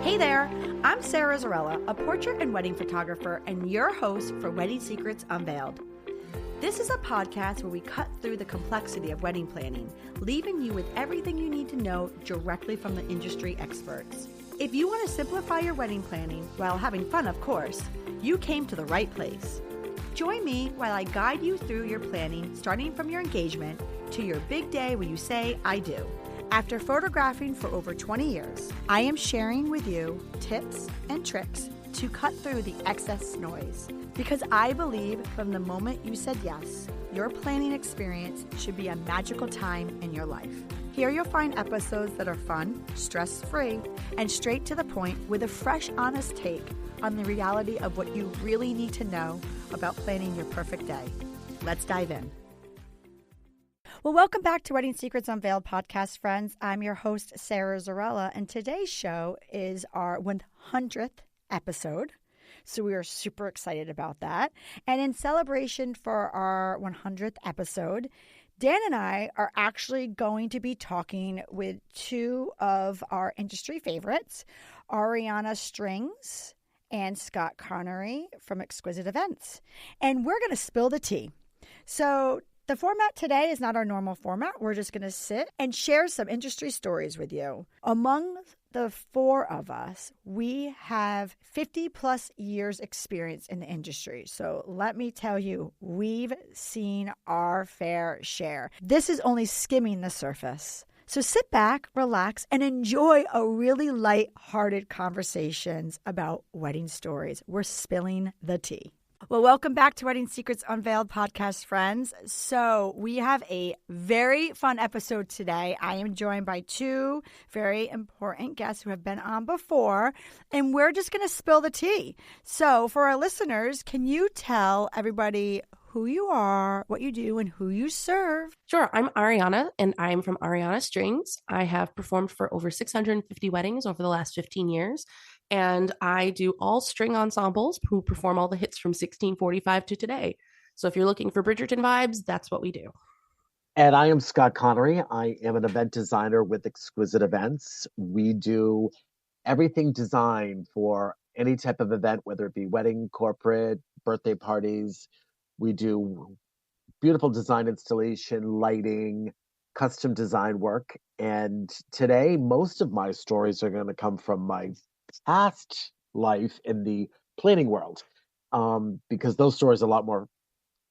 Hey there, I'm Sara Zarella, a portrait and wedding photographer and your host for Wedding Secrets Unveiled. This is a podcast where we cut through the complexity of wedding planning, leaving you with everything you need to know directly from the industry experts. If you want to simplify your wedding planning while having fun, of course, you came to the right place. Join me while I guide you through your planning, starting from your engagement to your big day when you say, I do. After photographing for over 20 years, I am sharing with you tips and tricks to cut through the excess noise. Because I believe from the moment you said yes, your planning experience should be a magical time in your life. Here you'll find episodes that are fun, stress-free, and straight to the point with a fresh, honest take on the reality of what you really need to know about planning your perfect day. Let's dive in. Well, welcome back to Wedding Secrets Unveiled podcast, friends. I'm your host, Sara Zarella, and today's show is our 100th episode. So we are super excited about that. And in celebration for our 100th episode, Dan and I are actually going to be talking with two of our industry favorites, Ariana Strings and Scott Connery from Exquisite Events. And we're going to spill the tea. So the format today is not our normal format. We're just going to sit and share some industry stories with you. Among the four of us, we have 50 plus years experience in the industry. So let me tell you, we've seen our fair share. This is only skimming the surface. So sit back, relax, and enjoy a really light-hearted conversations about wedding stories. We're spilling the tea. Well, welcome back to Wedding Secrets Unveiled podcast, friends. So we have a very fun episode today. I am joined by two very important guests who have been on before, and we're just going to spill the tea. So for our listeners, can you tell everybody who you are, what you do, and who you serve? Sure. I'm Ariana, and I'm from Ariana Strings. I have performed for over 650 weddings over the last 15 years. And I do all string ensembles who perform all the hits from 1645 to today. So if you're looking for Bridgerton vibes, that's what we do. And I am Scott Connery. I am an event designer with Exquisite Events. We do everything designed for any type of event, whether it be wedding, corporate, birthday parties. We do beautiful design installation, lighting, custom design work. And today, most of my stories are going to come from my past life in the planning world, because those stories are a lot more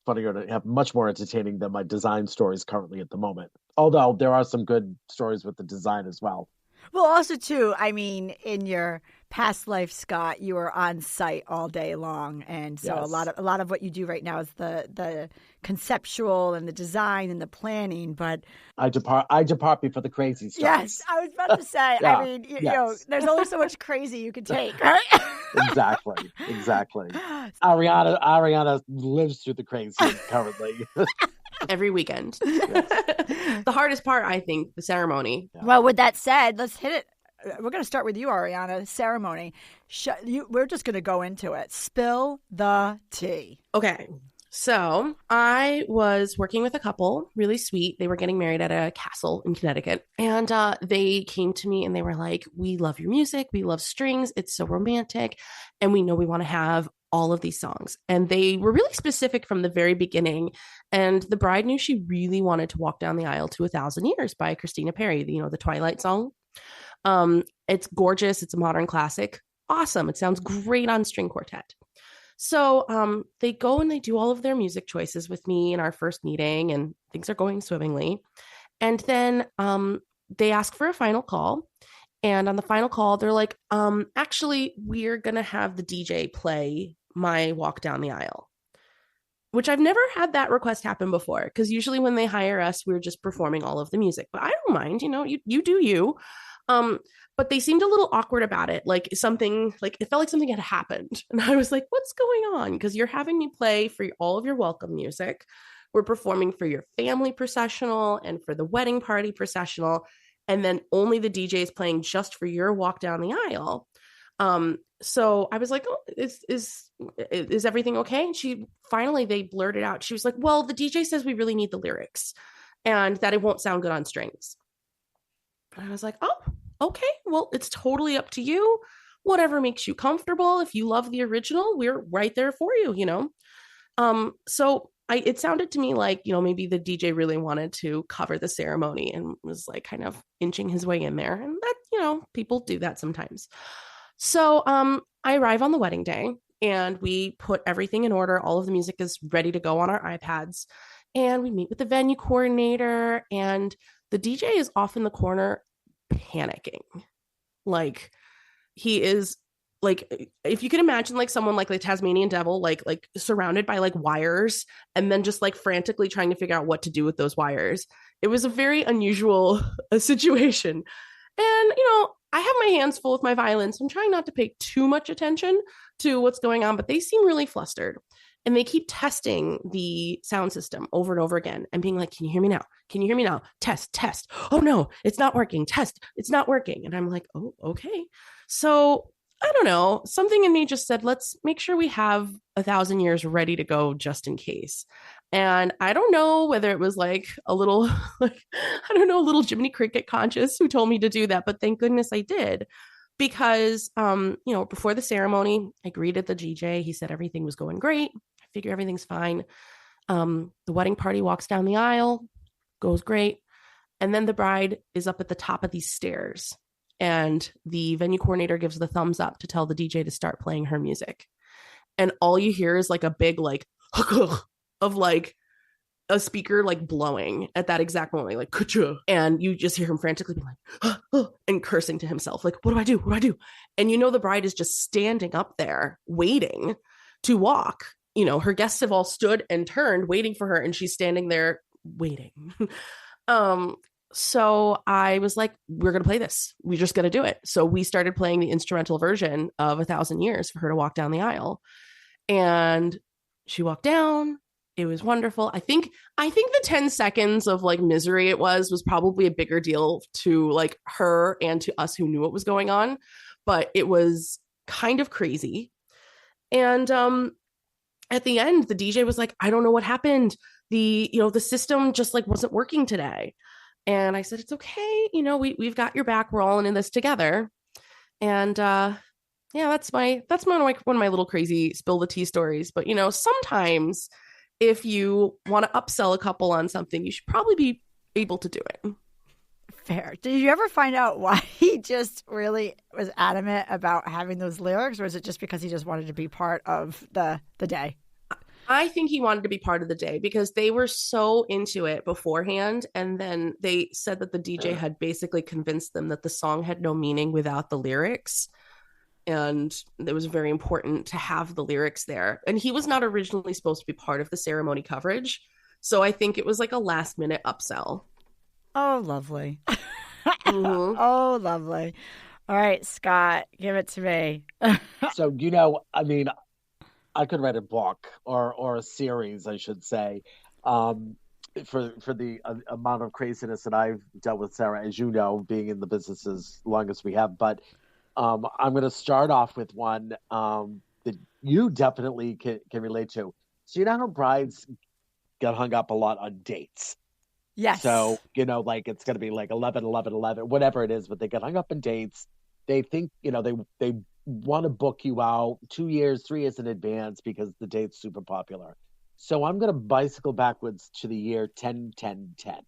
funnier and have much more entertaining than my design stories currently at the moment. Although there are some good stories with the design as well. Well, also, too, I mean, in your past life, Scott, you were on site all day long. And so Yes. a lot of what you do right now is the conceptual and the design and the planning. But I depart before the crazy starts. yes, I was about to say, Yeah, I mean, you know, there's only so much crazy you can take, right? Exactly. Ariana lives through the crazy currently. Every weekend. Yes. The hardest part, I think, the ceremony. Yeah. Well, with that said, let's hit it. We're going to start with you, Ariana, the ceremony. We're just going to go into it. Spill the tea. Okay. So I was working with a couple, really sweet. They were getting married at a castle in Connecticut. And they came to me and they were like, we love your music. We love strings. It's so romantic. And we know we want to have all of these songs. And they were really specific from the very beginning. And the bride knew she really wanted to walk down the aisle to 1,000 Years by Christina Perri, the Twilight song. It's gorgeous. It's a modern classic. Awesome. It sounds great on string quartet. So they go and they do all of their music choices with me in our first meeting, and things are going swimmingly. And then they ask for a final call. And on the final call, they're like, actually, we're going to have the DJ play my walk down the aisle, which I've never had that request happen before. Because usually when they hire us, we're just performing all of the music. But I don't mind, you do you. But they seemed a little awkward about it. Like it felt like something had happened. And I was like, what's going on? Because you're having me play for all of your welcome music. We're performing for your family processional and for the wedding party processional. And then only the DJ is playing just for your walk down the aisle. So I was like, oh, is everything okay? And they blurted out. She was like, well, the DJ says we really need the lyrics and that it won't sound good on strings. And I was like, oh, okay, well, it's totally up to you. whatever makes you comfortable. If you love the original, we're right there for you, you know? So it sounded to me like, you know, maybe the DJ really wanted to cover the ceremony and was like kind of inching his way in there. And that, you know, people do that sometimes. So I arrive on the wedding day and we put everything in order. All of the music is ready to go on our iPads. And we meet with the venue coordinator, and the DJ is off in the corner panicking. Like, he is like, if you can imagine like someone like the Tasmanian devil, like surrounded by like wires and then just like frantically trying to figure out what to do with those wires. It was a very unusual situation. And, you know, I have my hands full with my violin, so I'm trying not to pay too much attention to what's going on, but they seem really flustered. And they keep testing the sound system over and over again and being like, can you hear me now? Can you hear me now? Test, test. Oh no, it's not working. Test, it's not working. And I'm like, oh, okay. So I don't know. Something in me just said, let's make sure we have 1,000 years ready to go just in case. And I don't know whether it was like a little, like, I don't know, a little Jiminy Cricket conscious who told me to do that, but thank goodness I did. Because, you know, before the ceremony, I greeted the DJ. He said everything was going great. I figure everything's fine. The wedding party walks down the aisle, goes great. And then the bride is up at the top of these stairs. And the venue coordinator gives the thumbs up to tell the DJ to start playing her music. And all you hear is like a big, like, of like a speaker like blowing at that exact moment, like, ka-cha. And you just hear him frantically being like, and cursing to himself, like, what do I do? What do I do? And you know, the bride is just standing up there waiting to walk. You know, her guests have all stood and turned waiting for her, and she's standing there waiting. So I was like, we're going to play this. We're just going to do it. So we started playing the instrumental version of 1,000 Years for her to walk down the aisle. And she walked down. It was wonderful. I think the 10 seconds of like misery it was probably a bigger deal to like her and to us who knew what was going on, but it was kind of crazy. And at the end, the DJ was like, I don't know what happened. The system just like wasn't working today. And I said, it's okay. You know, we've got your back. We're all in this together. And yeah, that's one of my little crazy spill the tea stories. But, you know, sometimes if you want to upsell a couple on something, you should probably be able to do it. Fair. Did you ever find out why he just really was adamant about having those lyrics, or is it just because he just wanted to be part of the day? I think he wanted to be part of the day because they were so into it beforehand. And then they said that the DJ had basically convinced them that the song had no meaning without the lyrics. And it was very important to have the lyrics there. And he was not originally supposed to be part of the ceremony coverage. So I think it was like a last minute upsell. Oh, lovely. Mm-hmm. Oh, lovely. All right, Scott, give it to me. So, you know, I mean, I could write a book or a series, I should say, for the amount of craziness that I've dealt with, Sarah, as you know, being in the business as long as we have. But I'm going to start off with one that you definitely can relate to. So you know how brides get hung up a lot on dates? Yes. So, you know, like it's going to be like 11, whatever it is, but they get hung up on dates. They think, you know, they want to book you out 2 years, 3 years in advance because the date's super popular. So I'm going to bicycle backwards to the year 10-10-10.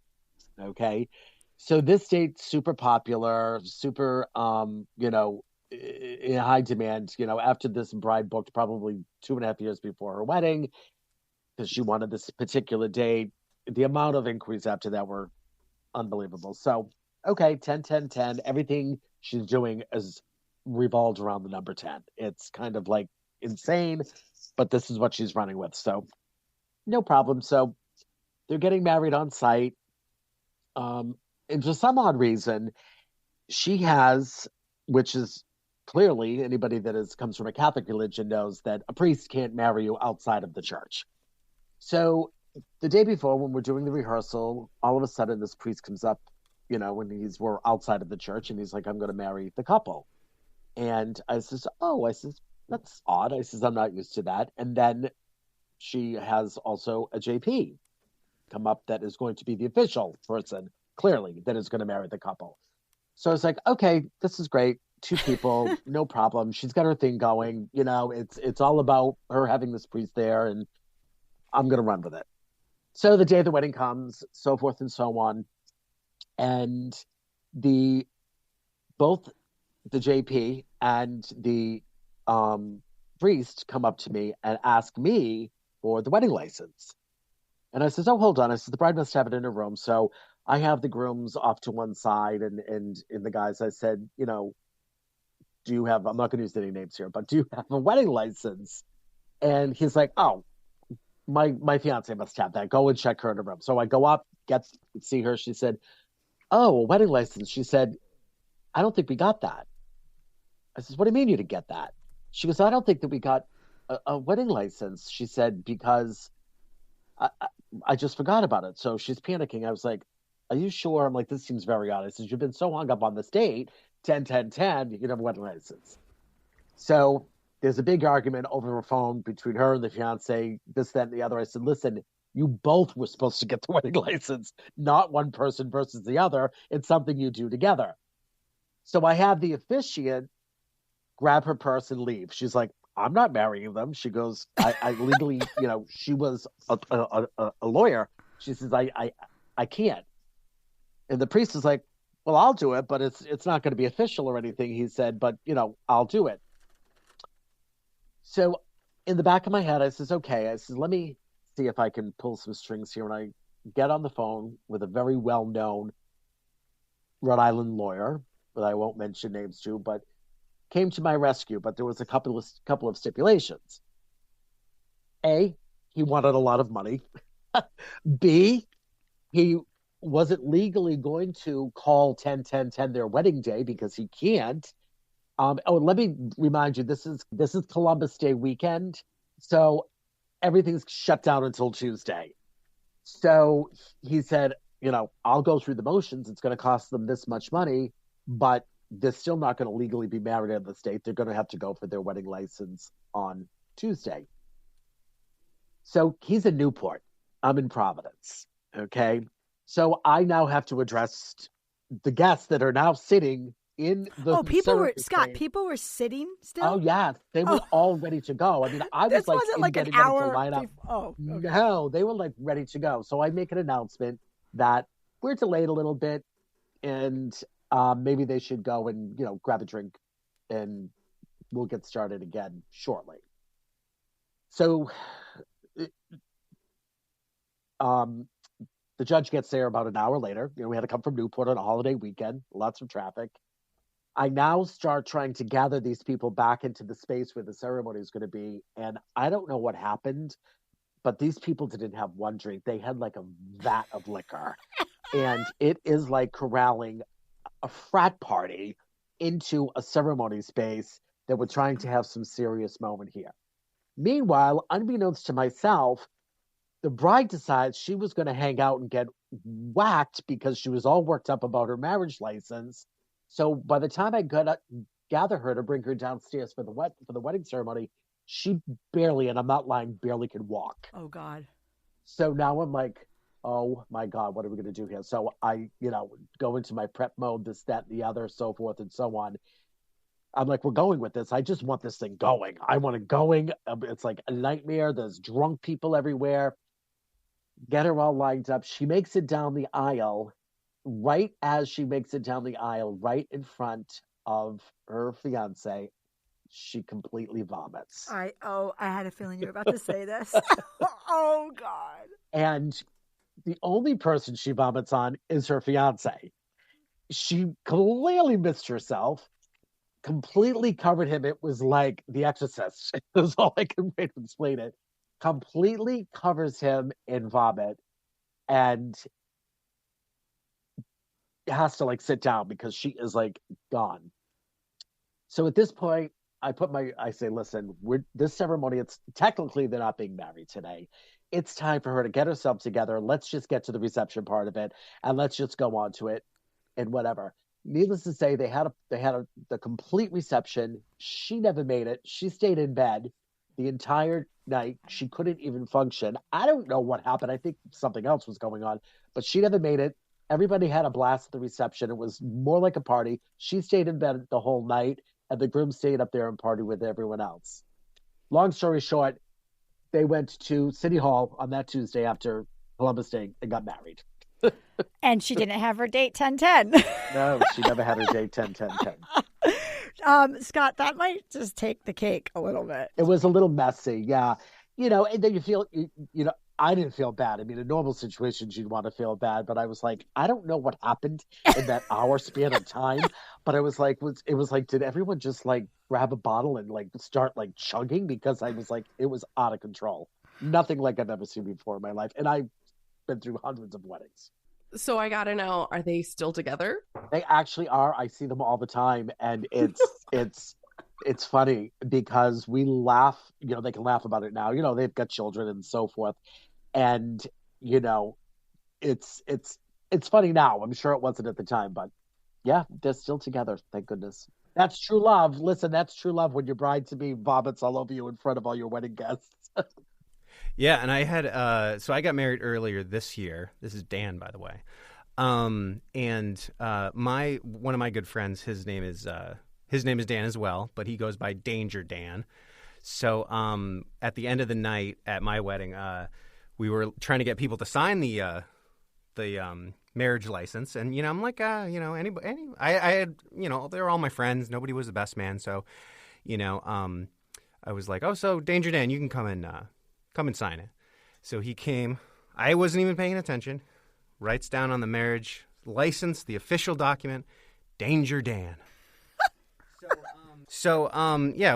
Okay. So this date's super popular, super, you know, in high demand. You know, after this, bride booked probably 2.5 years before her wedding because she wanted this particular date. The amount of inquiries after that were unbelievable. So, okay, 10-10-10. Everything she's doing is revolved around the number 10. It's kind of like insane, but this is what she's running with. So, no problem. So, they're getting married on site. And for some odd reason, she has, which is clearly anybody that comes from a Catholic religion knows that a priest can't marry you outside of the church. So the day before, when we're doing the rehearsal, all of a sudden this priest comes up, you know, when we're outside of the church, and he's like, I'm going to marry the couple. And I says, that's odd. I says, I'm not used to that. And then she has also a JP come up that is going to be the official person, clearly, that is going to marry the couple. So I was like, okay, this is great. 2 people, no problem. She's got her thing going. It's all about her having this priest there, and I'm going to run with it. So the day of the wedding comes, so forth and so on. And both the JP and the priest come up to me and ask me for the wedding license. And I says, oh, hold on. I said, the bride must have it in her room. So I have the grooms off to one side, and in the guys, I said, do you have, I'm not going to use any names here, but do you have a wedding license? And he's like, oh, my fiance must have that. Go and check her in her room. So I go up, see her. She said, oh, a wedding license. She said, I don't think we got that. I says, what do you mean you didn't get that? She goes, I don't think that we got a wedding license. She said, because I just forgot about it. So she's panicking. I was like, are you sure? I'm like, this seems very odd. I said, you've been so hung up on this date, 10-10-10, you can have a wedding license. So there's a big argument over the phone between her and the fiance, this, that, and the other. I said, listen, you both were supposed to get the wedding license, not one person versus the other. It's something you do together. So I have the officiant grab her purse and leave. She's like, I'm not marrying them. She goes, I legally, she was a lawyer. She says, I can't. And the priest is like, well, I'll do it, but it's not going to be official or anything. He said, but I'll do it. So in the back of my head, I says, okay. I says, let me see if I can pull some strings here. And I get on the phone with a very well-known Rhode Island lawyer that I won't mention names to, but came to my rescue. But there was a couple of stipulations. A, he wanted a lot of money. B, he wasn't legally going to call 10-10-10 their wedding day because he can't. Let me remind you, this is Columbus Day weekend, so everything's shut down until Tuesday. So he said, I'll go through the motions. It's going to cost them this much money, but they're still not going to legally be married in the state. They're going to have to go for their wedding license on Tuesday. So he's in Newport. I'm in Providence. Okay. So I now have to address the guests that are now sitting in the people were sitting still? Oh, yeah. They were all ready to go. I mean, I was like, wasn't like an hour. Okay. No, they were like ready to go. So I make an announcement that we're delayed a little bit and maybe they should go and, grab a drink and we'll get started again shortly. So, the judge gets there about an hour later. We had to come from Newport on a holiday weekend, lots of traffic. I now start trying to gather these people back into the space where the ceremony is going to be. And I don't know what happened, but these people didn't have one drink. They had like a vat of liquor. And it is like corralling a frat party into a ceremony space that we're trying to have some serious moment here. Meanwhile, unbeknownst to myself, the bride decides she was going to hang out and get whacked because she was all worked up about her marriage license. So by the time I gather her to bring her downstairs for the wedding ceremony, she barely, and I'm not lying, barely could walk. Oh, God. So now I'm like, oh, my God, what are we going to do here? So I, go into my prep mode, this, that, and the other, so forth and so on. I'm like, we're going with this. I just want this thing going. I want it going. It's like a nightmare. There's drunk people everywhere. Get her all lined up. She makes it down the aisle. Right as she makes it down the aisle, right in front of her fiance, she completely vomits. I had a feeling you were about to say this. Oh, God. And the only person she vomits on is her fiance. She clearly missed herself, completely covered him. It was like The Exorcist. That's all I can wait to explain it. Completely covers him in vomit and has to like sit down because she is like gone. So at this point, I say, listen, this ceremony, it's technically they're not being married today. It's time for her to get herself together. Let's just get to the reception part of it and let's just go on to it and whatever. Needless to say, they had the complete reception. She never made it. She stayed in bed the entire night. She couldn't even function. I don't know what happened. I think something else was going on, but she never made it. Everybody had a blast at the reception. It was more like a party. She stayed in bed the whole night, and the groom stayed up there and partied with everyone else. Long story short, they went to City Hall on that Tuesday after Columbus Day and got married. And she didn't have her date 10-10. No, she never had her date 10-10-10. Scott, that might just take the cake a little bit. It was a little messy, yeah. And then you feel, I didn't feel bad. I mean, in normal situations, you'd want to feel bad, but I was like, I don't know what happened in that hour span of time. But it was like, did everyone just like grab a bottle and like start like chugging? Because I was like, it was out of control. Nothing like I've ever seen before in my life. And I've been through hundreds of weddings. So I gotta know, are they still together? They actually are. I see them all the time. And it's funny because we laugh, they can laugh about it now. They've got children and so forth. And, it's funny now. I'm sure it wasn't at the time, but yeah, they're still together. Thank goodness. That's true love. Listen, that's true love when your bride-to-be vomits all over you in front of all your wedding guests. Yeah, and I had so I got married earlier this year. This is Dan, by the way. And one of my good friends, his name is Dan as well, but he goes by Danger Dan. So at the end of the night at my wedding, we were trying to get people to sign the marriage license, and I'm like, anybody, I had, they're all my friends. Nobody was the best man, so I was like, oh, so Danger Dan, you can come and sign it. So he came. I wasn't even paying attention. Writes down on the marriage license, the official document, Danger Dan.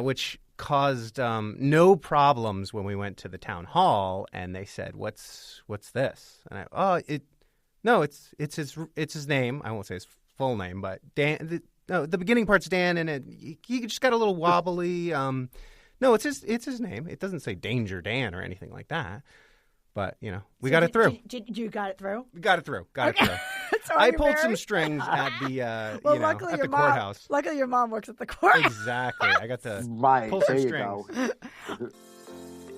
Which caused no problems when we went to the town hall, and they said, "What's this?" And it's his name. I won't say his full name, but Dan. The beginning part's Dan, and he just got a little wobbly. No, it's his name. It doesn't say Danger Dan or anything like that. But, we got it through. Did you got it through? We got it through. Got it through. So I pulled some strings at the, at the courthouse. Luckily, your mom works at the court. Exactly. I got to pull some strings.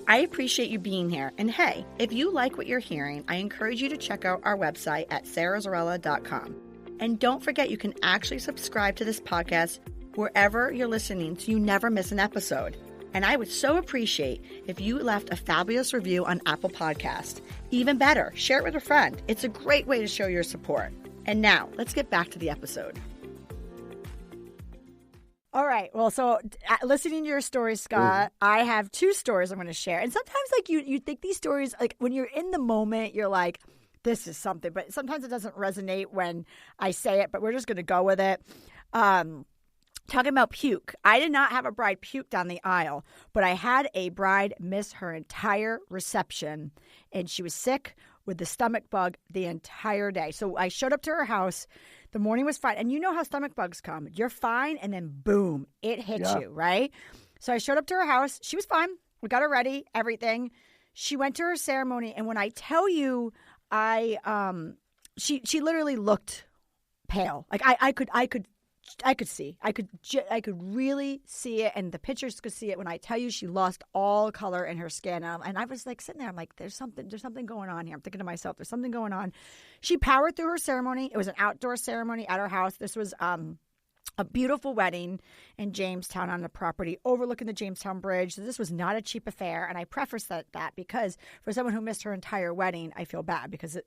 I appreciate you being here. And hey, if you like what you're hearing, I encourage you to check out our website at sarahzarella.com. And don't forget, you can actually subscribe to this podcast wherever you're listening so you never miss an episode. And I would so appreciate if you left a fabulous review on Apple Podcast. Even better, share it with a friend. It's a great way to show your support. And now, let's get back to the episode. All right. Well, so listening to your story, Scott, I have two stories I'm going to share. And sometimes, like, you think these stories, like, when you're in the moment, you're like, this is something. But sometimes it doesn't resonate when I say it, but we're just going to go with it. Talking about puke. I did not have a bride puke down the aisle, but I had a bride miss her entire reception, and she was sick with the stomach bug the entire day. So I showed up to her house. The morning was fine. And you know how stomach bugs come. You're fine, and then boom, it hits you, right? So I showed up to her house. She was fine. We got her ready, everything. She went to her ceremony, and when I tell you, she literally looked pale. Like I could see. I could really see it, and the pictures could see it when I tell you she lost all color in her skin. And I was like sitting there. I'm like, there's something going on here. I'm thinking to myself, there's something going on. She powered through her ceremony. It was an outdoor ceremony at her house. This was a beautiful wedding in Jamestown on the property overlooking the Jamestown Bridge. So this was not a cheap affair. And I preface that because for someone who missed her entire wedding, I feel bad because,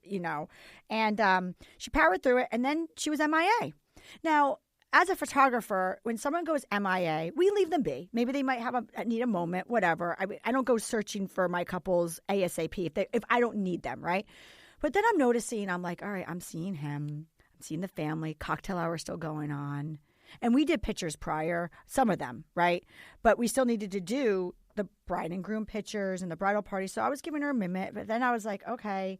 and she powered through it, and then she was MIA. Now, as a photographer, when someone goes MIA, we leave them be. Maybe they might need a moment, whatever. I don't go searching for my couples ASAP if I don't need them, right? But then I'm noticing, I'm like, all right, I'm seeing him. I'm seeing the family. Cocktail hour still going on. And we did pictures prior, some of them, right? But we still needed to do the bride and groom pictures and the bridal party. So I was giving her a minute. But then I was like, okay,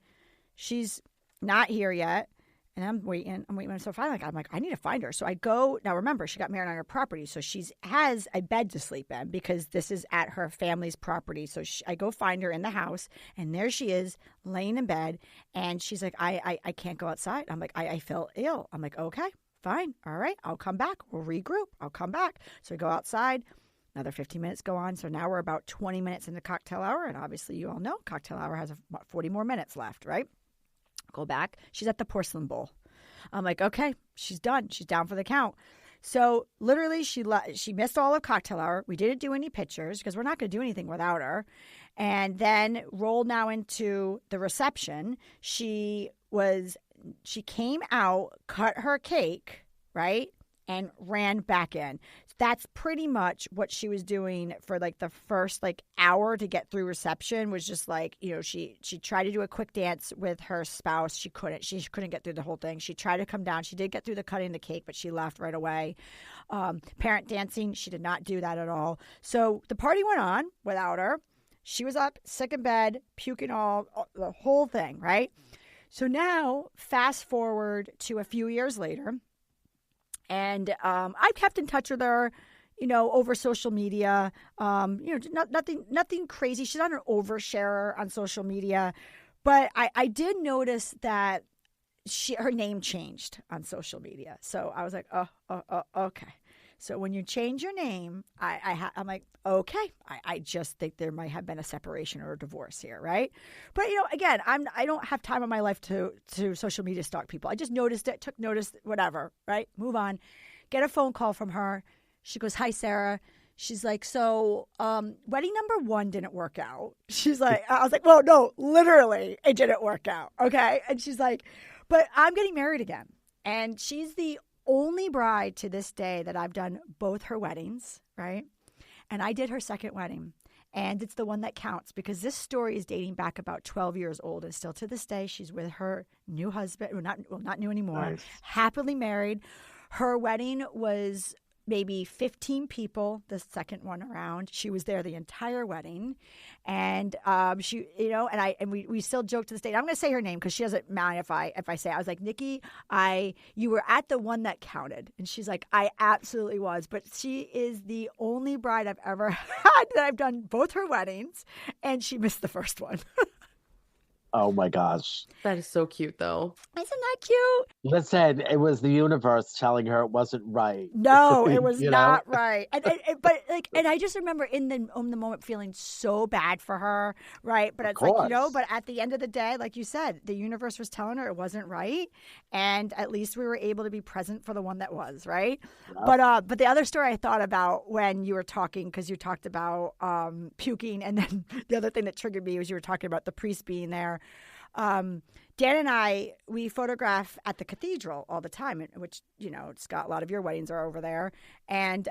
she's not here yet. And I'm waiting. So finally, I'm like, I need to find her. So I go. Now, remember, she got married on her property. So she has a bed to sleep in because this is at her family's property. So I go find her in the house. And there she is laying in bed. And she's like, I can't go outside. I'm like, I feel ill. I'm like, okay, fine. All right. I'll come back. We'll regroup. I'll come back. So we go outside. Another 15 minutes go on. So now we're about 20 minutes into cocktail hour. And obviously, you all know cocktail hour has about 40 more minutes left, right? Go back. She's at the porcelain bowl. I'm like, okay, she's done. She's down for the count. So literally she missed all of cocktail hour. We didn't do any pictures because we're not going to do anything without her. And then rolled now into the reception. She came out, cut her cake, right? And ran back in. That's pretty much what she was doing for like the first like hour to get through reception, was just like, you know, she tried to do a quick dance with her spouse. She couldn't get through the whole thing. She tried to come down. She did get through the cutting the cake, but she left right away. Parent dancing, she did not do that at all. So the party went on without her. She was up, sick in bed, puking all the whole thing, right? So now fast forward to a few years later. And I've kept in touch with her, you know, over social media. You know, nothing crazy. She's not an oversharer on social media, but I did notice that her name changed on social media. So I was like, oh, okay. So when you change your name, I'm like, okay, I just think there might have been a separation or a divorce here, right? But, you know, again, I don't have time in my life to social media stalk people. I just noticed it, took notice, whatever, right? Move on. Get a phone call from her. She goes, hi, Sarah. She's like, so wedding number 1 didn't work out. She's like, I was like, well, no, literally, it didn't work out, okay? And she's like, but I'm getting married again. And she's the only bride to this day that I've done both her weddings, right? And I did her second wedding. And it's the one that counts because this story is dating back about 12 years old. And still to this day, she's with her new husband. Not new anymore. Nice. Happily married. Her wedding was maybe 15 people the second one around. She was there the entire wedding. And she, you know, and we still joke to this day. I'm going to say her name because she doesn't mind if I say it. I was like, Nikki, you were at the one that counted. And she's like, I absolutely was. But she is the only bride I've ever had that I've done both her weddings. And she missed the first one. Oh my gosh. That is so cute, though. Isn't that cute? Listen, it was the universe telling her it wasn't right. No, it was not right. And I just remember in the moment feeling so bad for her, right? But it's like, you know, but at the end of the day, like you said, the universe was telling her it wasn't right. And at least we were able to be present for the one that was, right? Yep. But the other story I thought about when you were talking, because you talked about puking, and then the other thing that triggered me was you were talking about the priest being there. Dan and I, we photograph at the cathedral all the time, which, you know, Scott, a lot of your weddings are over there. And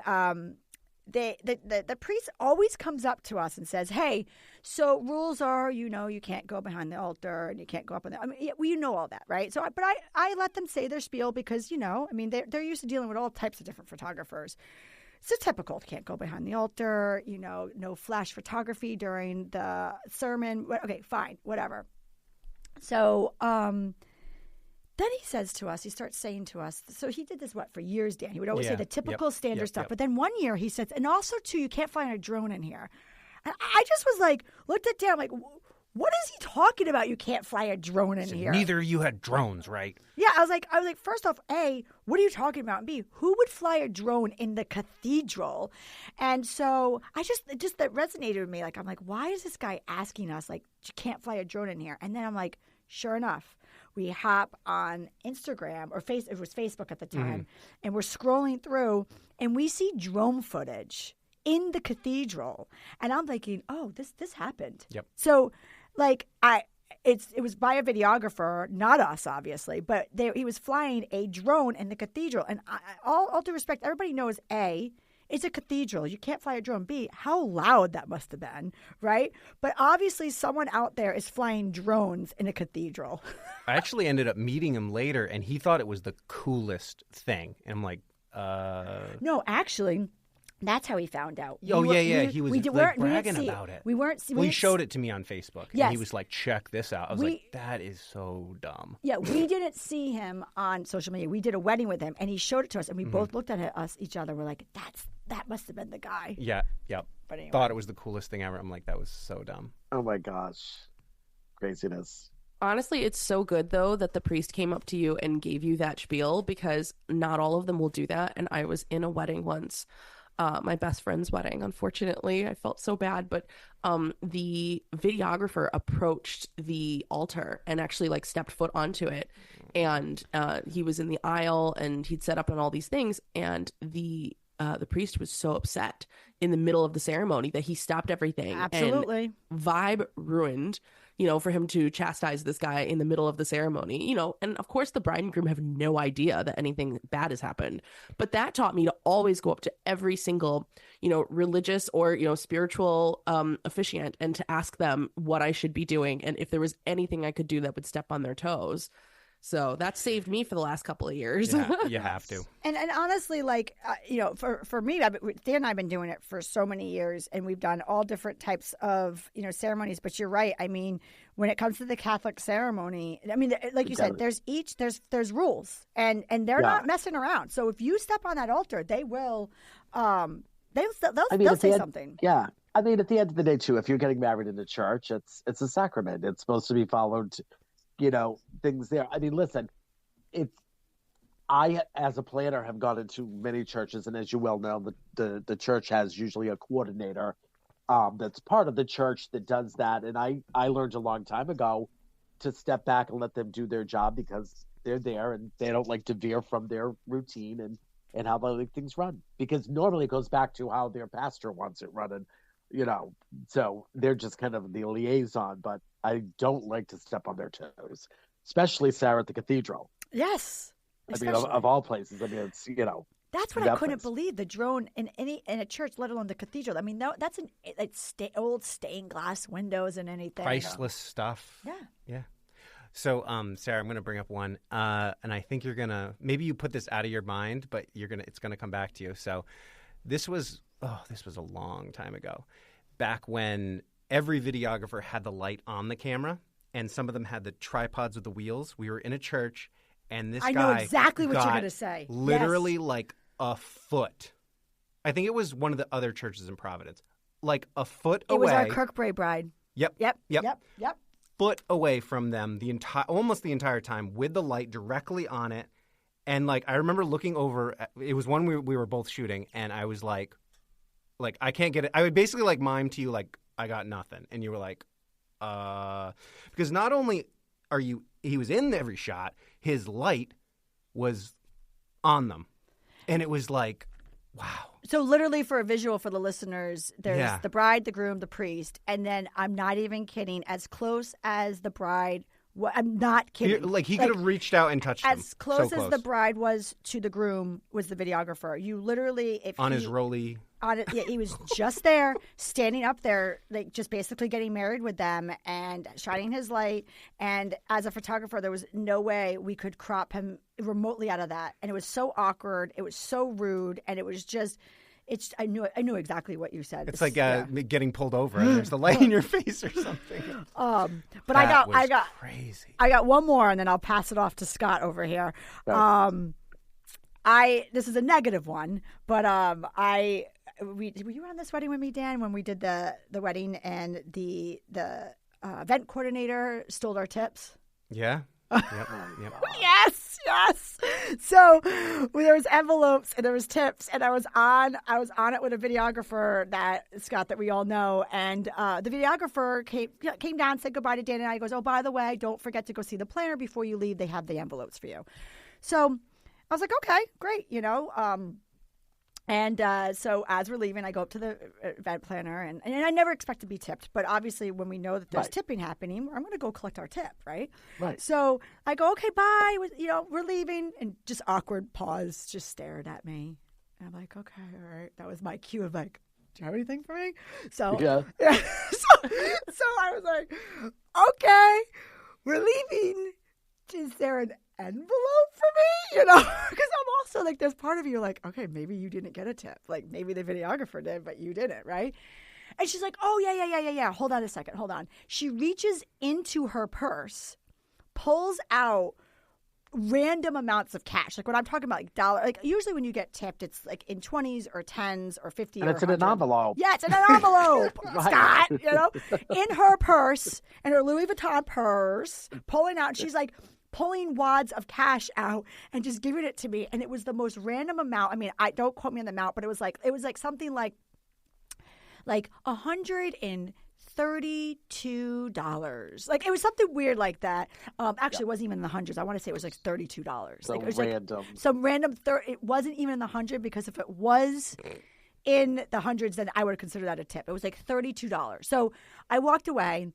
the priest always comes up to us and says, hey, so rules are, you know, you can't go behind the altar and you can't go up on the, I mean, we know all that, right? So, but I let them say their spiel because, you know, I mean, they're used to dealing with all types of different photographers. So typical, can't go behind the altar, you know, no flash photography during the sermon. Okay, fine, whatever. So then he says to us, he starts saying to us, so he did this, for years, Dan? He would always say the typical standard stuff. Yep. But then one year he says, and also, too, you can't fly a drone in here. And I just was like, looked at Dan, like, what is he talking about? You can't fly a drone in here. Neither of you had drones, right? Yeah, I was like, first off, A, what are you talking about? And B, who would fly a drone in the cathedral? And so I just that resonated with me. Like, I'm like, why is this guy asking us, like, you can't fly a drone in here? And then I'm like, sure enough, we hop on Instagram or it was Facebook at the time, and we're scrolling through, and we see drone footage in the cathedral, and I'm thinking, oh, this happened. Yep. So, like, it was by a videographer, not us, obviously, but he was flying a drone in the cathedral, and all due respect, everybody knows A, it's a cathedral. You can't fly a drone. B, how loud that must have been, right? But obviously someone out there is flying drones in a cathedral. I actually ended up meeting him later, and he thought it was the coolest thing. And I'm like, No, actually, that's how he found out. He was bragging about it. He showed it to me on Facebook, and he was like, check this out. I was like, that is so dumb. Yeah, we didn't see him on social media. We did a wedding with him, and he showed it to us, and we both looked at each other. We're like, that must have been the guy. Yeah, yep. But anyway. Thought it was the coolest thing ever. I'm like, that was so dumb. Oh my gosh. Craziness. Honestly, it's so good, though, that the priest came up to you and gave you that spiel, because not all of them will do that. And I was in a wedding once my best friend's wedding. Unfortunately, I felt so bad, but the videographer approached the altar and actually like stepped foot onto it, and he was in the aisle and he'd set up on all these things, and the priest was so upset in the middle of the ceremony that he stopped everything. Absolutely. And vibe ruined, for him to chastise this guy in the middle of the ceremony, and of course the bride and groom have no idea that anything bad has happened. But that taught me to always go up to every single, religious or, spiritual officiant and to ask them what I should be doing and if there was anything I could do that would step on their toes. So that saved me for the last couple of years. Yeah, you have to. And honestly, like, for me, Dan and I have been doing it for so many years, and we've done all different types of, ceremonies. But you're right. I mean, when it comes to the Catholic ceremony, I mean, like you said, there's rules, and they're not messing around. So if you step on that altar, they will, they'll say something. Yeah. I mean, at the end of the day, too, if you're getting married in the church, it's a sacrament. It's supposed to be followed, things there. I mean, listen, I, as a planner, have gone into many churches, and as you well know, the church has usually a coordinator that's part of the church that does that. And I learned a long time ago to step back and let them do their job because they're there and they don't like to veer from their routine and how they like things run. Because normally it goes back to how their pastor wants it running, so they're just kind of the liaison, but I don't like to step on their toes, especially Sara at the cathedral. Yes. I mean, of all places. I mean, it's, That's what I couldn't believe, the drone in a church, let alone the cathedral. I mean, that's old stained glass windows and anything. Priceless stuff. Yeah. Yeah. So, Sara, I'm going to bring up one, and I think maybe you put this out of your mind, but it's going to come back to you. So this was a long time ago, back when every videographer had the light on the camera, and some of them had the tripods with the wheels. We were in a church, and this guy know exactly what you're going to say. Literally like a foot. I think it was one of the other churches in Providence. Like a foot away. It was our Kirkbride bride. Yep. Foot away from them almost the entire time with the light directly on it. And like I remember looking over, it was one we were both shooting, and I was like I can't get it. I would basically like mime to you like I got nothing, and you were like, because not only he was in every shot, his light was on them, and it was like, wow. So literally, for a visual for the listeners, there's the bride, the groom, the priest, and then I'm not even kidding, as close as the bride. I'm not kidding. He could have reached out and touched as them. Close as the bride was to the groom was the videographer. You literally, his rolly. He was just there, standing up there, like just basically getting married with them and shining his light. And as a photographer, there was no way we could crop him remotely out of that. And it was so awkward. It was so rude. And it was just, I knew exactly what you said. It's like getting pulled over and there's the light in your face or something. But I got crazy. I got one more, and then I'll pass it off to Scott over here. This is a negative one, but were you on this wedding with me, Dan, when we did the wedding and the event coordinator stole our tips? Yeah. Yep. Yes. So there was envelopes and there was tips, and I was on it with a videographer that we all know, and the videographer came down, said goodbye to Dan and I. He goes, "Oh, by the way, don't forget to go see the planner before you leave. They have the envelopes for you." So I was like, "Okay, great," And so as we're leaving, I go up to the event planner, and I never expect to be tipped. But obviously, when we know that there's tipping happening, I'm going to go collect our tip, right? Right. So I go, "Okay, bye. We're leaving." And just awkward pause, just stared at me. And I'm like, "Okay, all right." That was my cue of like, "Do you have anything for me?" So yeah. So I was like, "Okay, we're leaving. Is there an envelope for me?" Because I'm also like, there's part of you like, okay, maybe you didn't get a tip, like maybe the videographer did but you didn't, right? And she's like, "Oh yeah, hold on a second, hold on." She reaches into her purse, pulls out random amounts of cash, like what I'm talking about, like dollar, like usually when you get tipped it's like in 20s or 10s or 50 and or it's in 100. an envelope. Yeah, it's in an envelope. Scott, in her purse, in her Louis Vuitton purse, pulling out, and she's like pulling wads of cash out and just giving it to me. And it was the most random amount. I mean, I don't quote me on the amount, but it was like something like $132. Like, it was something weird like that. Actually, it wasn't even in the hundreds. I want to say it was like $32. So like, it was random. Like some random. It wasn't even in the hundred, because if it was in the hundreds, then I would consider that a tip. It was like $32. So I walked away.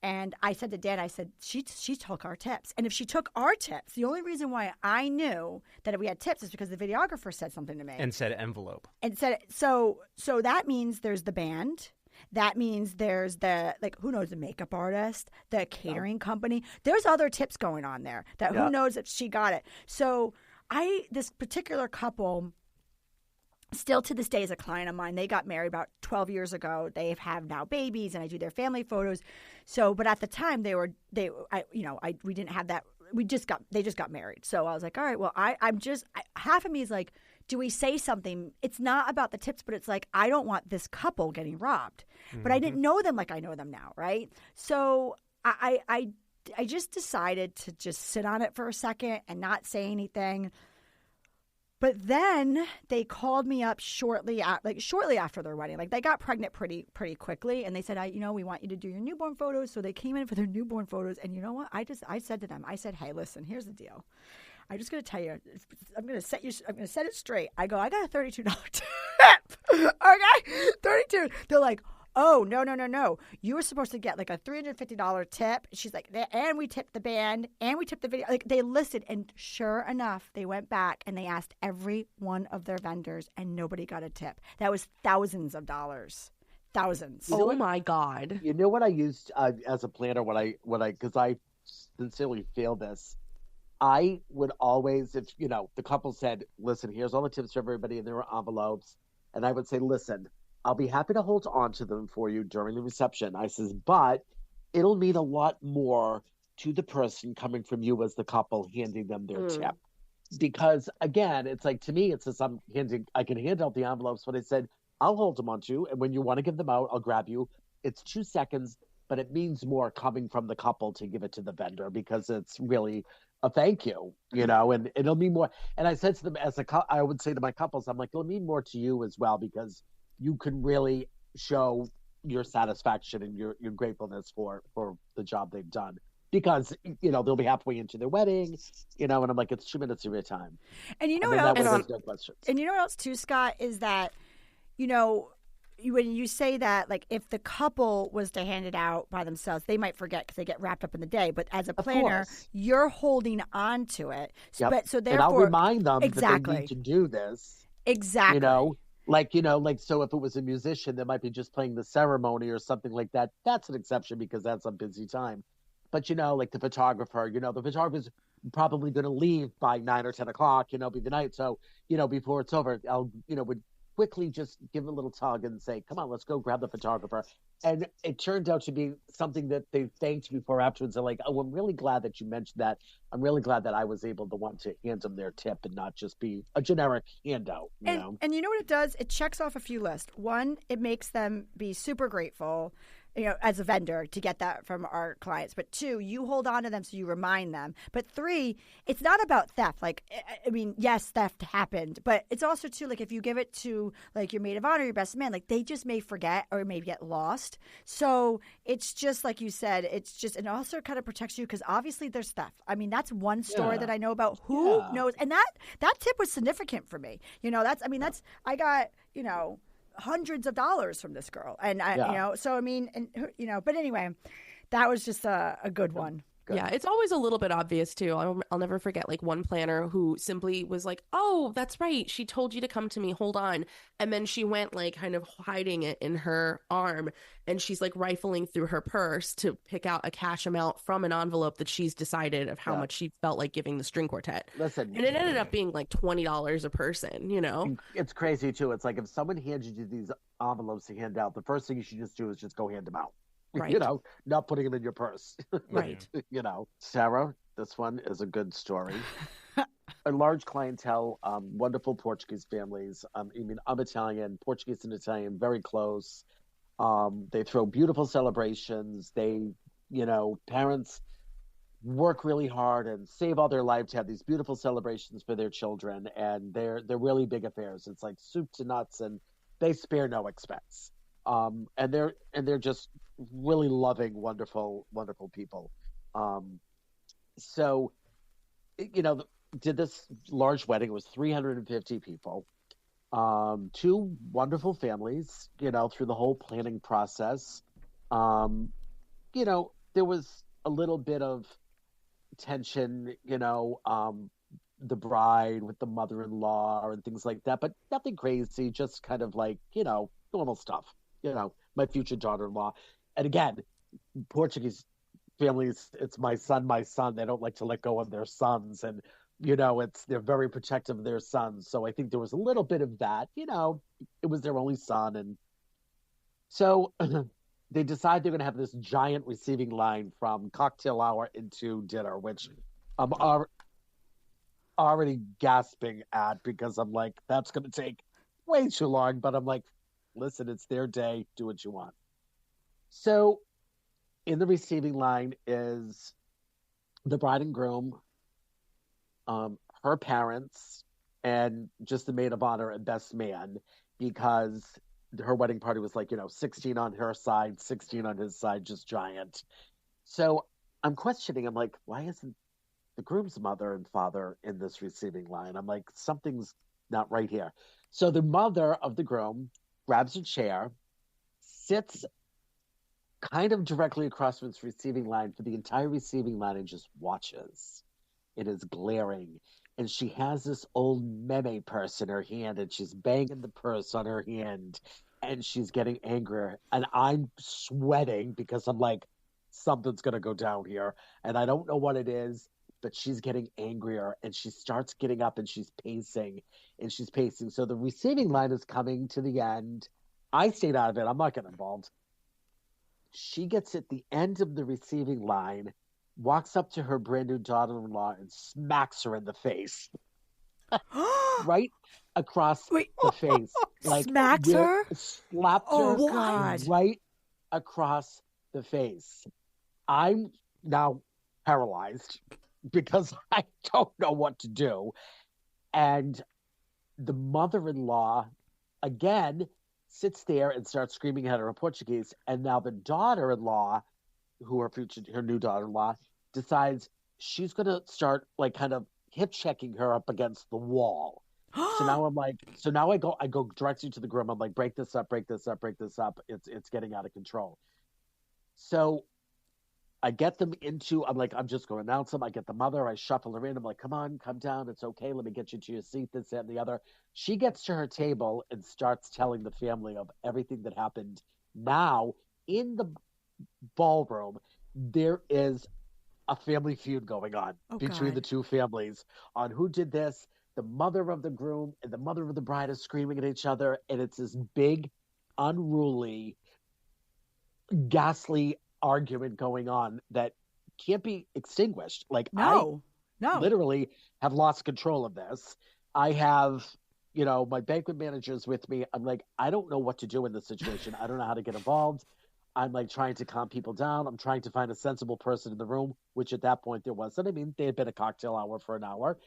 And I said to Dan, I said, she took our tips. And if she took our tips, the only reason why I knew that we had tips is because the videographer said something to me. And said envelope. And said, so that means there's the band. That means there's the, like, who knows, the makeup artist, the catering company. There's other tips going on there that who knows if she got it. So this particular couple, still to this day is a client of mine. They got married about 12 years ago. They have now babies, and I do their family photos. So, but at the time we didn't have that. They just got married. So I was like, all right, well, half of me is like, do we say something? It's not about the tips, but it's like, I don't want this couple getting robbed. Mm-hmm. But I didn't know them like I know them now, right? So I just decided to just sit on it for a second and not say anything. But then they called me up shortly after their wedding. Like, they got pregnant pretty quickly, and they said, we want you to do your newborn photos. So they came in for their newborn photos, and you know what? I said to them, I said, hey, listen, here's the deal. I'm just going to tell you, I'm going to set it straight. I got a $32 tip. Okay, 32. They're like, oh, no. You were supposed to get like a $350 tip. She's like, and we tipped the band, and we tipped the video. Like, they listed, and sure enough, they went back and they asked every one of their vendors, and nobody got a tip. That was thousands of dollars. Thousands. Oh my God. You know what I used as a planner because I sincerely feel this. I would always, if, the couple said, listen, here's all the tips for everybody in their envelopes. And I would say, listen, I'll be happy to hold on to them for you during the reception. I says, but it'll mean a lot more to the person coming from you as the couple handing them their tip. Because again, it's like, to me, it's just I can hand out the envelopes, but I said, I'll hold them on to, and when you want to give them out, I'll grab you. It's 2 seconds, but it means more coming from the couple to give it to the vendor, because it's really a thank you, and it'll mean more. And I said to them, I would say to my couples, I'm like, it'll mean more to you as well, because you can really show your satisfaction and your gratefulness for the job they've done, because they'll be halfway into their wedding, and I'm like, it's 2 minutes of your time. And you know what else? No questions. And you know what else too, Scott, is that when you say that, like, if the couple was to hand it out by themselves, they might forget because they get wrapped up in the day. But as a planner, you're holding on to it. So, so therefore, and I'll remind them that they need to do this. Exactly. So if it was a musician that might be just playing the ceremony or something like that, that's an exception because that's a busy time. But, like the photographer, the photographer's probably going to leave by 9 or 10 o'clock, be the night. So, before it's over, I'll, would quickly just give a little tug and say, come on, let's go grab the photographer. And it turned out to be something that they thanked me for afterwards. They're like, oh, I'm really glad that you mentioned that. I'm really glad that I was able to want to hand them their tip and not just be a generic handout. And you know what it does? It checks off a few lists. One, it makes them be super grateful, as a vendor, to get that from our clients. But 2, you hold on to them so you remind them. But 3, it's not about theft. Like, I mean, yes, theft happened, but it's also too, like, if you give it to, like, your maid of honor, your best man, like, they just may forget or may get lost. So it's just like you said, it also kind of protects you, because obviously there's theft. I mean, that's one story that I know about. Who knows? And that tip was significant for me. I got, hundreds of dollars from this girl, and so I mean, but anyway, that was just a good one. Good. Yeah, it's always a little bit obvious too. I'll never forget, like, one planner who simply was like, oh, that's right, she told you to come to me, hold on. And then she went, like, kind of hiding it in her arm, and she's like rifling through her purse to pick out a cash amount from an envelope that she's decided of how much she felt like giving the string quartet. Listen, and it ended up being like $20 a person, It's crazy too. It's like, if someone hands you these envelopes to hand out, the first thing you should just do is just go hand them out. Right. Not putting them in your purse. Right. Sarah, this one is a good story. A large clientele, wonderful Portuguese families. I'm Italian, Portuguese and Italian, very close. They throw beautiful celebrations. They, parents work really hard and save all their life to have these beautiful celebrations for their children, and they're really big affairs. It's like soup to nuts, and they spare no expense. And they're just really loving, wonderful, wonderful people. So, did this large wedding. It was 350 people. Two wonderful families, through the whole planning process. There was a little bit of tension, the bride with the mother-in-law and things like that, but nothing crazy, just kind of like, normal stuff, my future daughter-in-law. And again, Portuguese families, it's my son. They don't like to let go of their sons. And, they're very protective of their sons. So I think there was a little bit of that, it was their only son. And so they decide they're going to have this giant receiving line from cocktail hour into dinner, which I'm already gasping at, because I'm like, that's going to take way too long. But I'm like, listen, it's their day. Do what you want. So in the receiving line is the bride and groom, her parents, and just the maid of honor and best man, because her wedding party was like, 16 on her side, 16 on his side, just giant. So I'm questioning, I'm like, why isn't the groom's mother and father in this receiving line? I'm like, something's not right here. So the mother of the groom grabs a chair, sits kind of directly across from this receiving line for the entire receiving line, and just watches. It is glaring. And she has this old meme purse in her hand, and she's banging the purse on her hand, and she's getting angrier. And I'm sweating because I'm like, something's going to go down here. And I don't know what it is, but she's getting angrier, and she starts getting up, and she's pacing, and she's pacing. So the receiving line is coming to the end. I stayed out of it. I'm not getting involved. She gets at the end of the receiving line, walks up to her brand new daughter-in-law and smacks her in the face. Right across the face. Like, smacks her? Slapped her God. right across the face. I'm now paralyzed because I don't know what to do. And the mother-in-law, again, sits there and starts screaming at her in Portuguese. And now the daughter-in-law, her new daughter-in-law, decides she's going to start like kind of hip checking her up against the wall. So now I go directly to the groom. I'm like, break this up. It's getting out of control. So I get them into, I'm like, I'm just going to announce them. I get the mother, I shuffle her in. I'm like, come on, come down. It's okay. Let me get you to your seat, this, that, and the other. She gets to her table and starts telling the family of everything that happened. Now, in the ballroom, there is a family feud going on between the two families on who did this. The mother of the groom and the mother of the bride are screaming at each other, and it's this big, unruly, ghastly argument going on that can't be extinguished. Like, No. I literally have lost control of this. I have, my banquet manager's with me. I'm like, I don't know what to do in this situation. I don't know how to get involved. I'm like trying to calm people down. I'm trying to find a sensible person in the room, which at that point there wasn't. I mean, they had been a cocktail hour for an hour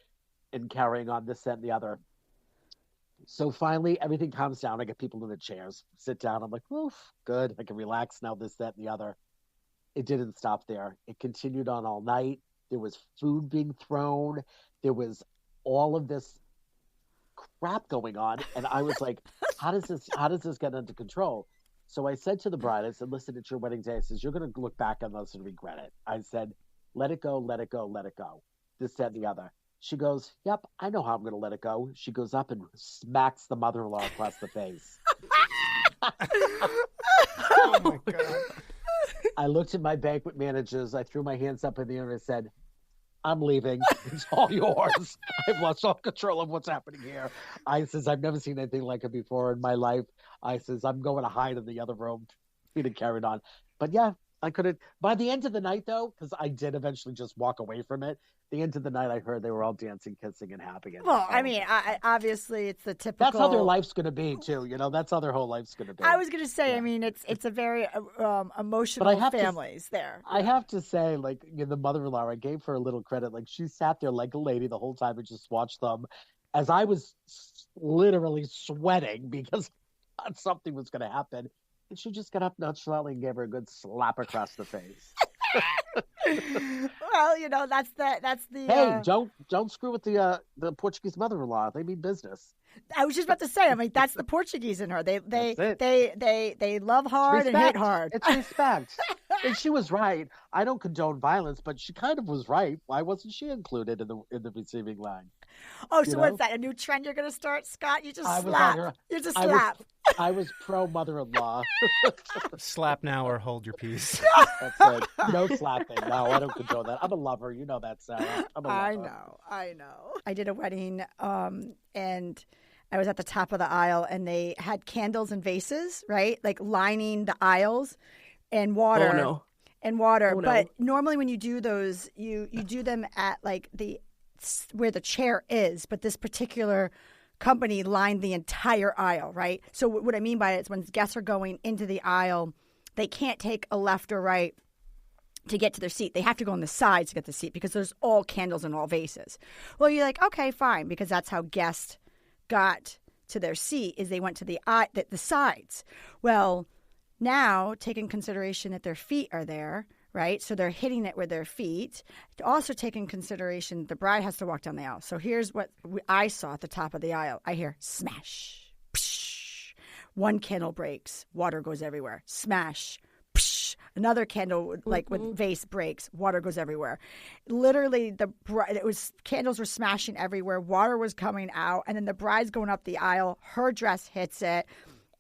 and carrying on this, that, and the other. So finally, everything calms down. I get people in the chairs, sit down. I'm like, oof, good. I can relax now, this, that, and the other. It didn't stop there. It continued on all night. There was food being thrown. There was all of this crap going on. And I was like, how does this get under control? So I said to the bride, I said, listen, it's your wedding day. I said, you're going to look back on this and regret it. I said, let it go, let it go, let it go. This, that, and the other. She goes, yep, I know how I'm going to let it go. She goes up and smacks the mother-in-law across the face. Oh, my God. I looked at my banquet managers. I threw my hands up in the air and I said, I'm leaving. It's all yours. I've lost all control of what's happening here. I says, I've never seen anything like it before in my life. I says, I'm going to hide in the other room. He carried on. But yeah, I couldn't. By the end of the night, though, because I did eventually just walk away from it. The end of the night, I heard they were all dancing, kissing, and happy. And Well, I mean, obviously, it's the typical. that's how their life's going to be too. That's how their whole life's going to be. I was going to say, Yeah. I mean, it's a very emotional families there. I have to say, like, the mother-in-law, I gave her a little credit. Like, she sat there like a lady the whole time and just watched them, as I was literally sweating because I thought something was going to happen, and she just got up nonchalantly and gave her a good slap across the face. Well, that's the. Hey, don't screw with the Portuguese mother-in-law. They mean business. I was just about to say. I mean, that's the Portuguese in her. They love hard and hate hard. It's respect. And she was right. I don't condone violence, but she kind of was right. Why wasn't she included in the receiving line? Oh, so what's that? A new trend you're going to start, Scott? You just slap. You just slap. I was pro mother-in-law. Slap now or hold your peace. That's it. No slapping. No, I don't condone that. I'm a lover. You know that, Sarah. I'm a lover. I know. I did a wedding, and I was at the top of the aisle, and they had candles and vases, right, like lining the aisles, and water. Oh no. And water. Oh, no. But normally when you do those, you do them at like where the chair is. But this particular company lined the entire aisle, right? So what I mean by it is when guests are going into the aisle, they can't take a left or right to get to their seat. They have to go on the sides to get the seat because there's all candles and all vases. Well, you're like, okay, fine, because that's how guests got to their seat is they went to the sides. Well, now take in consideration that their feet are there, right? So they're hitting it with their feet. Also take in consideration the bride has to walk down the aisle. So here's what I saw at the top of the aisle. I hear smash, psh. One candle breaks, water goes everywhere. Smash, psh. Another candle with vase breaks, water goes everywhere. Literally, candles were smashing everywhere. Water was coming out, and then the bride's going up the aisle. Her dress hits it,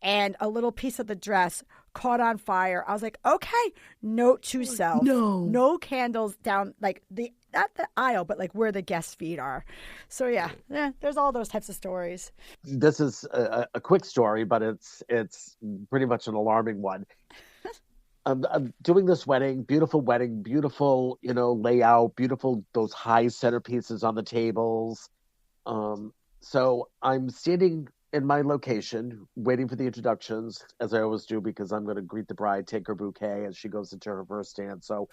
and a little piece of the dress caught on fire. I was like, okay, note to self. No candles down not the aisle, but like where the guest feet are. So yeah, there's all those types of stories. This is a quick story, but it's pretty much an alarming one. I'm doing this wedding, beautiful layout, beautiful, those high centerpieces on the tables. So I'm standing in my location, waiting for the introductions, as I always do, because I'm going to greet the bride, take her bouquet as she goes into her first dance. So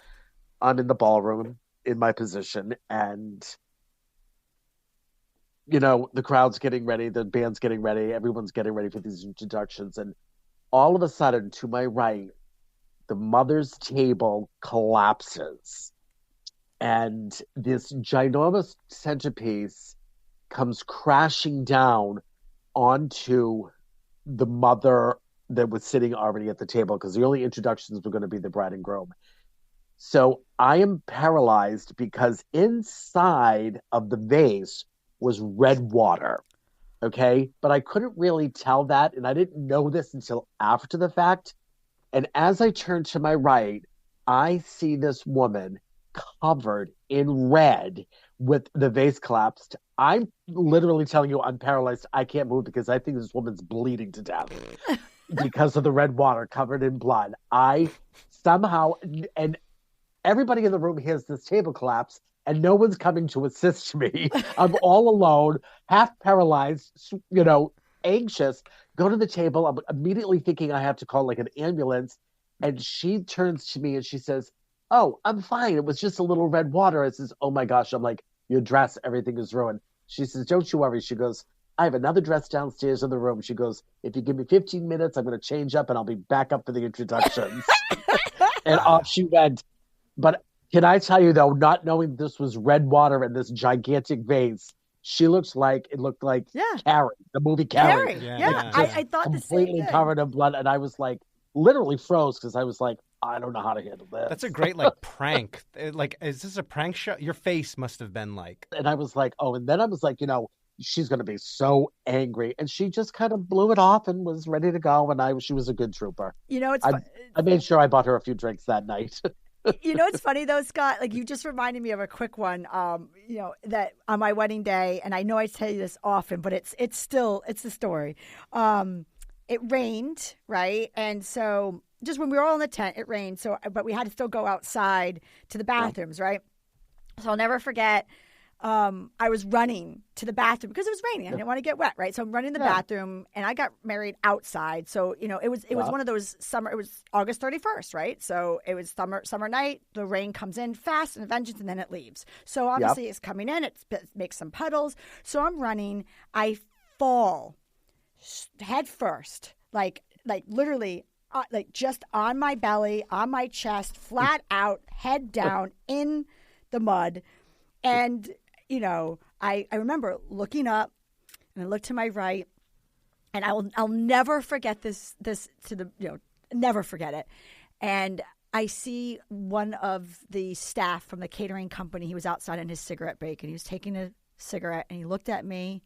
I'm in the ballroom in my position, and the crowd's getting ready, the band's getting ready, everyone's getting ready for these introductions, and all of a sudden, to my right, the mother's table collapses, and this ginormous centerpiece comes crashing down onto the mother that was sitting already at the table, because the only introductions were going to be the bride and groom. So I am paralyzed because inside of the vase was red water. Okay. But I couldn't really tell that. And I didn't know this until after the fact. And as I turn to my right, I see this woman covered in red with the vase collapsed. I'm literally telling you I'm paralyzed. I can't move because I think this woman's bleeding to death because of the red water covered in blood. I somehow, and everybody in the room hears this table collapse, and no one's coming to assist me. I'm all alone, half paralyzed, anxious. Go to the table. I'm immediately thinking I have to call like an ambulance. And she turns to me and she says, "Oh, I'm fine. It was just a little red water." I says, "Oh my gosh." I'm like, "Your dress, everything is ruined." She says, "Don't you worry." She goes, "I have another dress downstairs in the room." She goes, "If you give me 15 minutes, I'm going to change up and I'll be back up for the introductions." And off she went. But can I tell you, though, not knowing this was red water in this gigantic vase, it looked like Carrie, the movie Carrie. Yeah. I thought the same completely thing. covered in blood. And I was like, literally froze because I was like, I don't know how to handle this. That's a great prank. Is this a prank show? Your face must have been like. And I was like, oh, and then I was like, she's going to be so angry. And she just kind of blew it off and was ready to go. And she was a good trooper. I made sure I bought her a few drinks that night. It's funny though, Scott, like you just reminded me of a quick one, that on my wedding day, and I know I tell you this often, but it's the story. It rained, right? And so just when we were all in the tent, it rained. So, but we had to still go outside to the bathrooms, right? So I'll never forget. I was running to the bathroom because it was raining. I didn't want to get wet, right? So I'm running to the bathroom, and I got married outside. So, it was one of those summer. It was August 31st, right? So it was summer night. The rain comes in fast and a vengeance, and then it leaves. So obviously it's coming in. It makes some puddles. So I'm running. I fall head first, like literally, like just on my belly, on my chest, flat out, head down in the mud, and. I remember looking up, and I looked to my right, and I'll never forget this never forget it. And I see one of the staff from the catering company. He was outside on his cigarette break, and he was taking a cigarette, and he looked at me.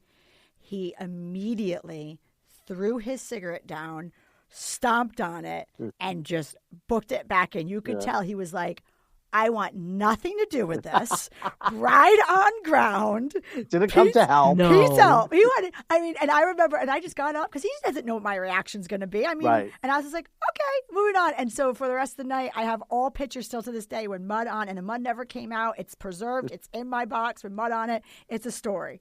He immediately threw his cigarette down, stomped on it, and just booked it back in. You could tell he was like, I want nothing to do with this. Right on ground. Didn't come to help. No. Peace out. He wanted, and I remember, and I just got up because he doesn't know what my reaction's going to be. And I was just like, okay, moving on. And so for the rest of the night, I have all pictures still to this day with mud on, and the mud never came out. It's preserved. It's in my box with mud on it. It's a story.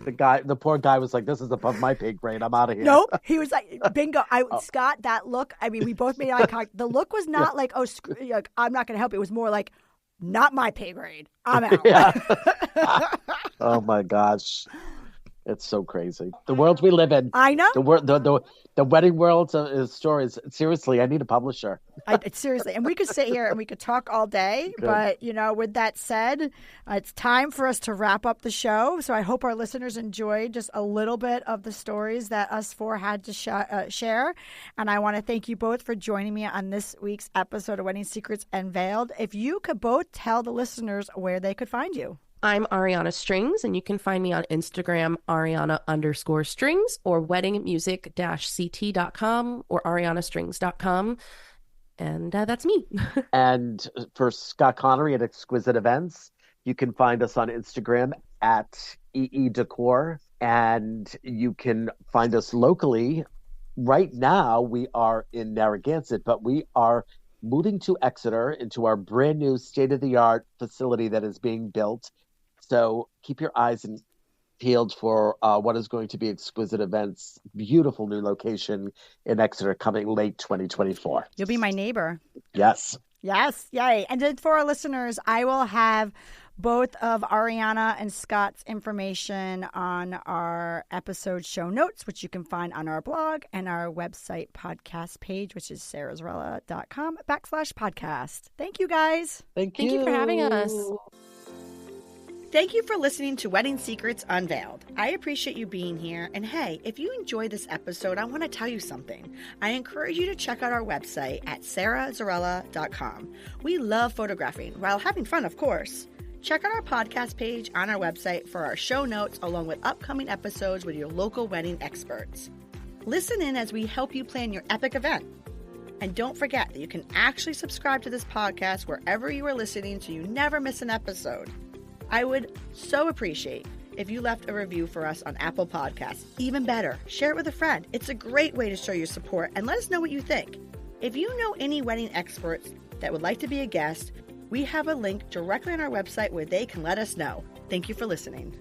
The poor guy was like, this is above my pay grade. I'm out of here. Nope. He was like, bingo. Scott, that look, we both made eye contact. The look was not like, I'm not going to help you. It was more like, not my pay grade. I'm out. Oh my gosh. It's so crazy. The world we live in. I know. The wedding world is stories. Seriously, I need a publisher. Seriously. And we could sit here and we could talk all day. Good. But, with that said, it's time for us to wrap up the show. So I hope our listeners enjoyed just a little bit of the stories that us four had to share. And I want to thank you both for joining me on this week's episode of Wedding Secrets Unveiled. If you could both tell the listeners where they could find you. I'm Ariana Strings, and you can find me on Instagram, Ariana_strings, or weddingmusic-ct.com or arianastrings.com. And that's me. And for Scott Connery at Exquisite Events, you can find us on Instagram at EEDecor, and you can find us locally. Right now, we are in Narragansett, but we are moving to Exeter into our brand new state-of-the-art facility that is being built. So keep your eyes peeled for what is going to be Exquisite Events' beautiful new location in Exeter coming late 2024. You'll be my neighbor. Yes. Yes. Yay. And then for our listeners, I will have both of Ariana and Scott's information on our episode show notes, which you can find on our blog and our website podcast page, which is sarahzarella.com/podcast. Thank you, guys. Thank you for having us. Thank you for listening to Wedding Secrets Unveiled. I appreciate you being here. And hey, if you enjoyed this episode, I want to tell you something. I encourage you to check out our website at sarahzarella.com. We love photographing while having fun, of course. Check out our podcast page on our website for our show notes along with upcoming episodes with your local wedding experts. Listen in as we help you plan your epic event. And don't forget that you can actually subscribe to this podcast wherever you are listening so you never miss an episode. I would so appreciate if you left a review for us on Apple Podcasts. Even better, share it with a friend. It's a great way to show your support and let us know what you think. If you know any wedding experts that would like to be a guest, we have a link directly on our website where they can let us know. Thank you for listening.